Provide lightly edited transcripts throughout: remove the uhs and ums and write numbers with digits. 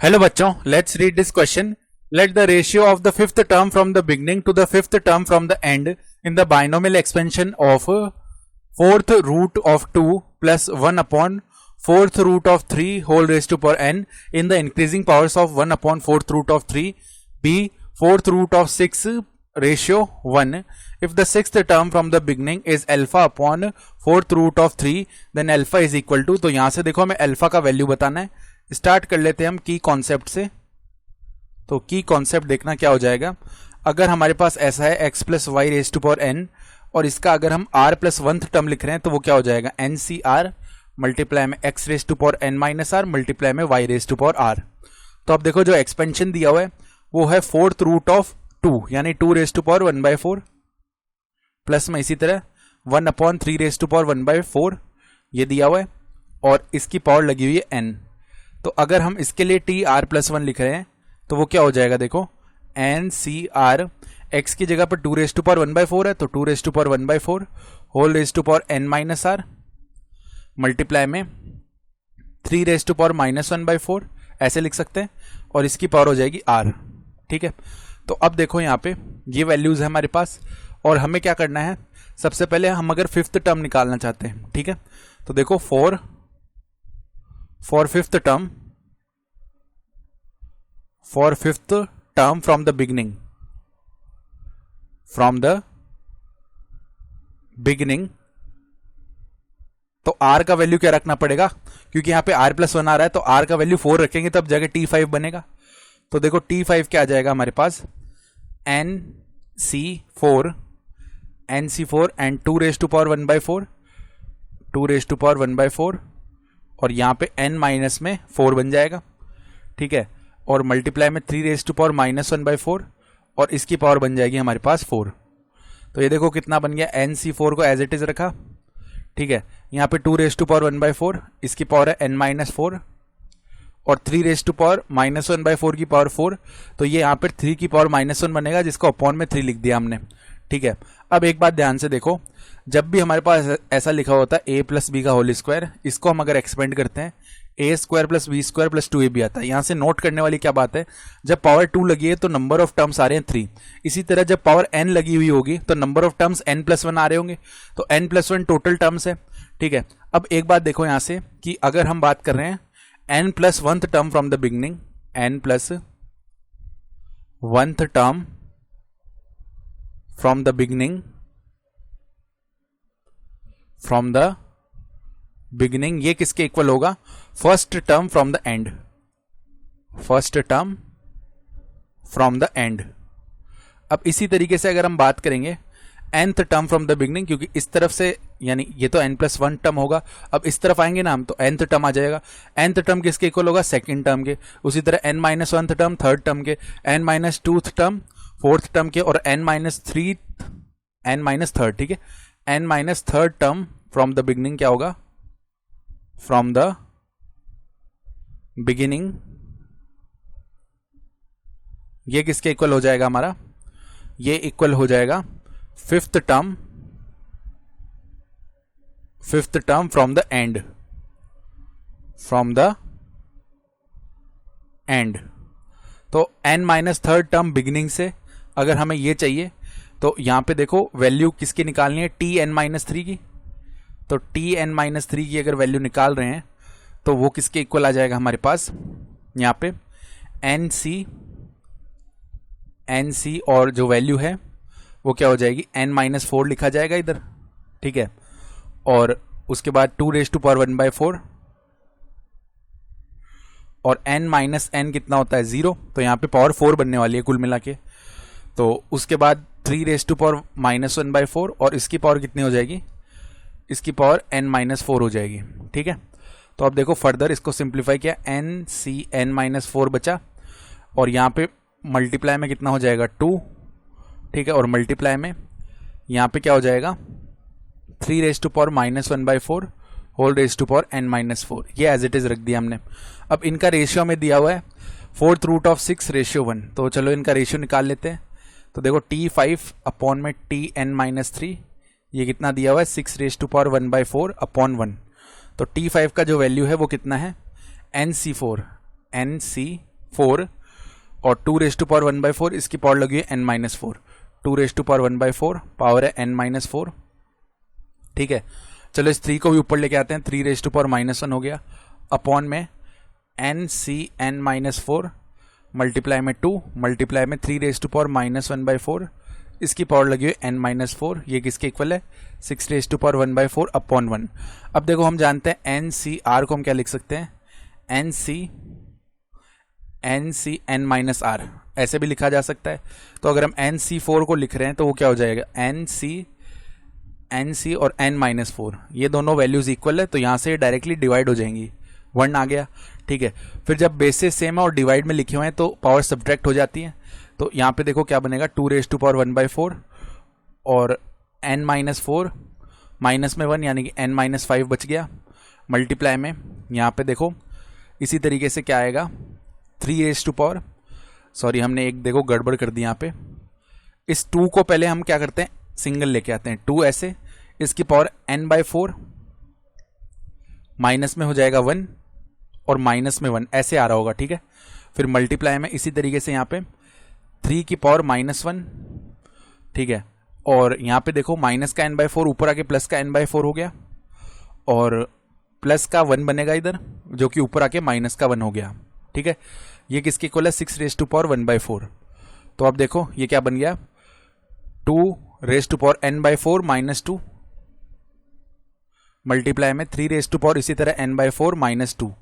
Hello बच्चों, let's read this question. Let the ratio of the fifth term from the beginning to the fifth term from the end in the binomial expansion of fourth root of 2 plus 1 upon fourth root of 3 whole raised to power n in the increasing powers of 1 upon fourth root of 3 be fourth root of 6 ratio 1 if the sixth term from the beginning is alpha upon fourth root of 3 then alpha is equal to. तो यहां से देखो हमें alpha का value बताना है. Start कर लेते हैं हम की कॉन्सेप्ट से. तो की कॉन्सेप्ट देखना क्या हो जाएगा. अगर हमारे पास ऐसा है x plus y raise to power n और इसका अगर हम r प्लस वंथ टर्म लिख रहे हैं तो वो क्या हो जाएगा एन सी आर मल्टीप्लाई में x raise to power n minus r multiply में y raise to power r. तो अब देखो जो एक्सपेंशन दिया हुआ है वो है फोर्थ रूट ऑफ 2 यानी 2 रेज टू पावर 1/4 प्लस में इसी तरह 1 अपॉन 3 रेज टू पावर 1/4 ये दिया हुआ है और इसकी पावर लगी हुई है n. तो अगर हम इसके लिए टी आर प्लस 1 लिख रहे हैं तो वो क्या हो जाएगा देखो एन सी आर एक्स की जगह पर 2 रेज टू पावर 1/4 है तो 2 raise to power 1/4 whole raise to power n minus r multiply में 3 रेज टू पावर -1/4 ऐसे लिख सकते हैं और इसकी पावर हो जाएगी r. ठीक है. तो अब देखो यहाँ पे ये वैल्यूज है हमारे पास और हमें क्या करना है. सबसे पहले हम अगर फिफ्थ टर्म निकालना चाहते हैं, ठीक है, तो देखो for fifth term from the beginning तो r का वैल्यू क्या रखना पड़ेगा क्योंकि यहां पे r प्लस 1 आ रहा है तो r का वैल्यू 4 रखेंगे तब जाके t5 बनेगा. तो देखो t5 क्या आ जाएगा हमारे पास nc4 and 2 raise to power 1/4 और यहां पे n माइनस में 4 बन जाएगा. ठीक है. और मल्टीप्लाई में 3 रेज टू पावर -1/4 और इसकी पावर बन जाएगी हमारे पास 4. तो ये देखो कितना बन गया nc4 को एज इट इज रखा. ठीक है. यहाँ पे 2 रेज टू पावर 1/4 इसकी पावर है n-4 और 3 रेज टू पावर -1/4 की पावर 4 तो ये यहाँ पर 3 की पावर -1 बनेगा जिसको अपॉन में 3 लिख दिया हमने. ठीक है. अब एक बात ध्यान से देखो, जब भी हमारे पास ऐसा लिखा होता है a प्लस बी का होल स्क्वायर, इसको हम अगर एक्सपेंड करते हैं a square plus b square plus 2ab आता है. यहाँ से नोट करने वाली क्या बात है, जब पावर 2 लगी है तो नंबर ऑफ टर्म्स आ रहे हैं 3. इसी तरह जब पावर n लगी हुई होगी तो नंबर ऑफ टर्म्स n+1 आ रहे होंगे तो n+1 टोटल टर्म्स है. ठीक है. अब एक बात देखो यहां से कि अगर हम बात कर रहे हैं n+1th term from the beginning, n+1th term from the beginning ये किसके इक्वल होगा, first term from the and. अब इसी तरीके से अगर हम बात करेंगे nth term from the beginning, क्योंकि इस तरफ से यानी ये तो n+1 टर्म होगा, अब इस तरफ आएंगे ना हम तो nth टर्म आ जाएगा. nth टर्म किसके इक्वल होगा, सेकंड टर्म के. उसी तरह n-1th टर्म थर्ड टर्म के, n-2th टर्म फोर्थ टर्म के और n-3rd. ठीक है. n-3rd term from the beginning क्या होगा, फ्रॉम द बिगिनिंग ये किसके इक्वल हो जाएगा हमारा, ये इक्वल हो जाएगा fifth term from the and. तो n-3rd टर्म बिगिनिंग से अगर हमें ये चाहिए तो यहां पे देखो वैल्यू किसकी निकालनी है, tn-3 की. तो tn-3 की अगर वैल्यू निकाल रहे हैं तो वो किसके इक्वल आ जाएगा हमारे पास, यहां पे nc और जो वैल्यू है वो क्या हो जाएगी n-4 लिखा जाएगा इधर. ठीक है. और उसके बाद 2 रेज टू पावर 1/4 और n-n कितना होता है 0 तो यहाँ पे पावर 4 बनने वाली है कुल मिला के. तो उसके बाद 3 रेज टू पावर -1/4 और इसकी पावर कितनी हो जाएगी, इसकी पावर n-4 हो जाएगी. ठीक है. तो अब देखो फर्दर इसको सिंप्लीफाई किया n-4 बचा और यहाँ पे मल्टीप्लाई में कितना हो जाएगा 2. ठीक है. और मल्टीप्लाई में यहाँ पे क्या हो जाएगा 3 raise to power -1/4 whole raise to power n-4 ये एज इट इज रख दिया हमने. अब इनका रेशियो में दिया हुआ है फोर्थ रूट ऑफ 6 रेशियो 1. तो चलो इनका रेशियो निकाल लेते हैं. तो देखो t5 अपॉन में tn-3 ये कितना दिया हुआ है 6 रेज टू पावर 1/4 अपॉन 1. तो T5 का जो वैल्यू है वो कितना है NC4 4 और 2 रेज टू पावर 1/4 इसकी पावर लगी है n-4। 2 raise to power 1/4 power है n-4। ठीक है, चलो इस 3 को भी ऊपर लेके आते हैं। 3 रेज टू पावर -1 हो गया अपॉन में n-4 मल्टीप्लाई में 2 मल्टीप्लाई में 3 रेज टू पावर -1/4 इसकी पावर लगी हुई n-4। ये किसके इक्वल है 6 रेज टू पावर 1/4 अपॉन 1। अब देखो हम जानते हैं NCR को हम क्या लिख सकते हैं, NC n-r ऐसे भी लिखा जा सकता है। तो अगर हम NC4 को लिख रहे हैं तो वो क्या हो जाएगा NC और n-4 ये दोनों वैल्यूज इक्वल है, तो यहाँ से डायरेक्टली डिवाइड हो जाएंगी, 1 आ गया। ठीक है, फिर जब बेसेस सेम है और डिवाइड में लिखे हुए हैं तो पावर सब्ट्रैक्ट हो जाती है। तो यहाँ पे देखो क्या बनेगा 2 रेज टू पावर 1/4 और n-4 माइनस में 1 यानी कि n-5 बच गया मल्टीप्लाई में यहाँ पे देखो इसी तरीके से क्या आएगा 3 रेज टू पावर, सॉरी हमने एक देखो गड़बड़ कर दी यहाँ पे। इस 2 को पहले हम क्या करते हैं सिंगल लेके आते हैं, 2 ऐसे, इसकी पावर n/4 माइनस में हो जाएगा 1 और माइनस में 1 ऐसे आ रहा होगा। ठीक है, फिर मल्टीप्लाई में इसी तरीके से यहाँ पे 3 की पावर -1। ठीक है, और यहाँ पे देखो माइनस का n/4 ऊपर आके प्लस का n/4 हो गया और प्लस का 1 बनेगा इधर जो कि ऊपर आके माइनस का 1 हो गया। ठीक है, ये किसके इक्वल है 6 रेज टू पावर 1/4। तो अब देखो ये क्या बन गया 2 raise to power n/4 -2 multiply में 3 रेज टू पावर इसी तरह n/4 -2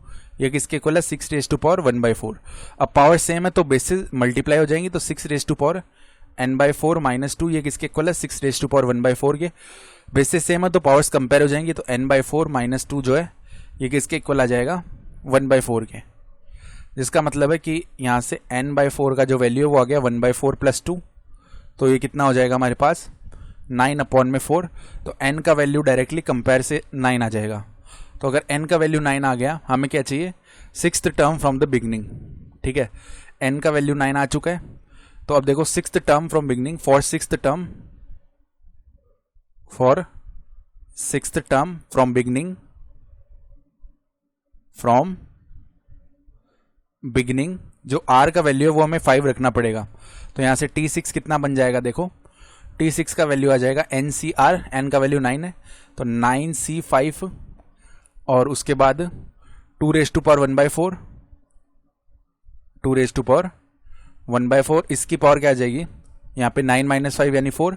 ये किसके इक्वल है 6 रेज टू पावर 1/4। अब पावर सेम है तो बेसिस मल्टीप्लाई हो जाएंगी, तो 6 रेज टू पावर n/4 -2 ये किसके इक्वल है 6 रेज टू पावर 1/4 के। बेसिस सेम है तो पावर्स कंपेयर हो जाएंगी, तो n/4 -2 जो है ये किसके इक्वल आ जाएगा 1/4 के, जिसका मतलब है कि यहाँ से n/4 का जो वैल्यू है वो आ गया 1/4 + 2, तो ये कितना हो जाएगा हमारे पास 9/4। तो n का वैल्यू डायरेक्टली कंपेयर से 9 आ जाएगा। तो अगर n का वैल्यू 9 आ गया हमें क्या चाहिए 6th term from the beginning. ठीक है, n का वैल्यू 9 आ चुका है, तो अब देखो 6th term from beginning for 6th term from beginning जो r का वैल्यू है वो हमें 5 रखना पड़ेगा। तो यहाँ से T6 कितना बन जाएगा, देखो T6 का वैल्यू आ जाएगा NCR, n का वैल्यू 9 है तो 9C5 और उसके बाद 2 raise to power 1/4 2 raise to power 1/4 इसकी पावर क्या आ जाएगी यहाँ पे 9 - 5 यानी 4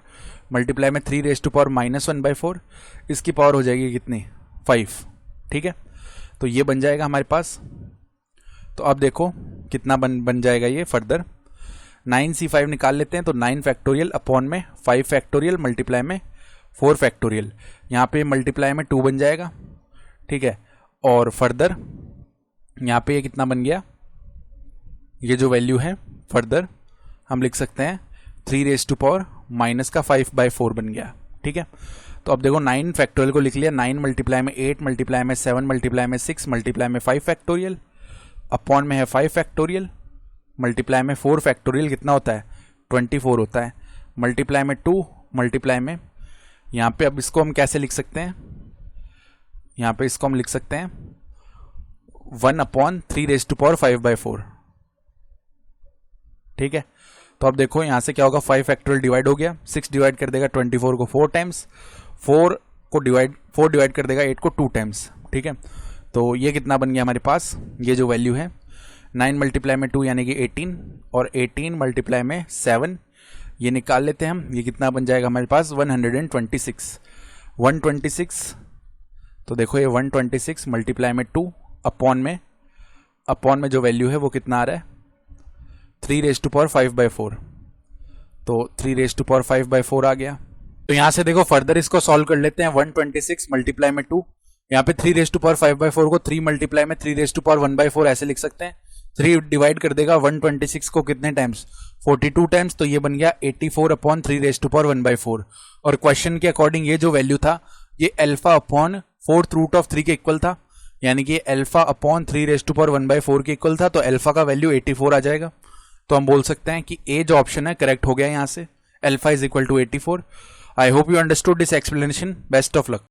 मल्टीप्लाई में 3 रेज टू पावर -1/4 इसकी पावर हो जाएगी कितनी 5। ठीक है, तो ये बन जाएगा हमारे पास। तो अब देखो कितना बन जाएगा ये फर्दर 9C5 निकाल लेते हैं, तो 9 फैक्टोरियल अपॉन में 5 फैक्टोरियल मल्टीप्लाई में 4 फैक्टोरियल, यहाँ पे मल्टीप्लाई में 2 बन जाएगा। ठीक है, और फर्दर यहाँ पे ये कितना बन गया, ये जो वैल्यू है फर्दर हम लिख सकते हैं 3 रेज टू पावर -5/4 बन गया। ठीक है, तो अब देखो 9 फैक्टोरियल को लिख लिया, 9 मल्टीप्लाई में 8 मल्टीप्लाई में 7 मल्टीप्लाई में 6 मल्टीप्लाई में 5 फैक्टोरियल अपॉन में है 5 फैक्टोरियल मल्टीप्लाई में 4 फैक्टोरियल कितना होता है 24 होता है मल्टीप्लाई में 2 मल्टीप्लाई में यहाँ पे अब इसको हम कैसे लिख सकते हैं, यहाँ पे इसको हम लिख सकते हैं 1/3 रेज टू पावर 5/4। ठीक है, तो अब देखो यहाँ से क्या होगा 5 फैक्टोरियल डिवाइड हो गया, 6 डिवाइड कर देगा 24 को 4 टाइम्स, 4 डिवाइड कर देगा 8 को 2 टाइम्स। ठीक है, तो ये कितना बन गया हमारे पास, ये जो वैल्यू है 9 मल्टीप्लाई में 2 यानी कि 18 और 18 मल्टीप्लाई में 7 ये निकाल लेते हैं हम, ये कितना बन जाएगा हमारे पास 126। तो देखो ये 126 मल्टीप्लाई में 2 अपॉन में जो वैल्यू है वो कितना आ रहा है 3 रेज टू पावर 5/4। तो 3 रेज टू पावर 5/4 आ गया। तो यहाँ से देखो फर्दर इसको सॉल्व कर लेते हैं 126 मल्टीप्लाई में 2, यहाँ पे 3 रेज टू पावर 5/4 को 3 मल्टीप्लाई में 3 रेज टू पावर 1/4 ऐसे लिख सकते हैं। 3 डिवाइड कर देगा 126 को कितने टाइम्स 42 टाइम्स, तो ये बन गया 84/3 रेज टू पावर 1/4। और क्वेश्चन के अकॉर्डिंग ये जो वैल्यू था ये alpha upon 4th root of 3 के इक्वल था, यानी कि alpha upon 3 raise to power 1/4 के इक्वल था, तो अल्फा का वैल्यू 84 आ जाएगा। तो हम बोल सकते हैं कि ए जो ऑप्शन है करेक्ट हो गया यहाँ से, alpha is equal to 84। I hope you understood this explanation. Best of luck.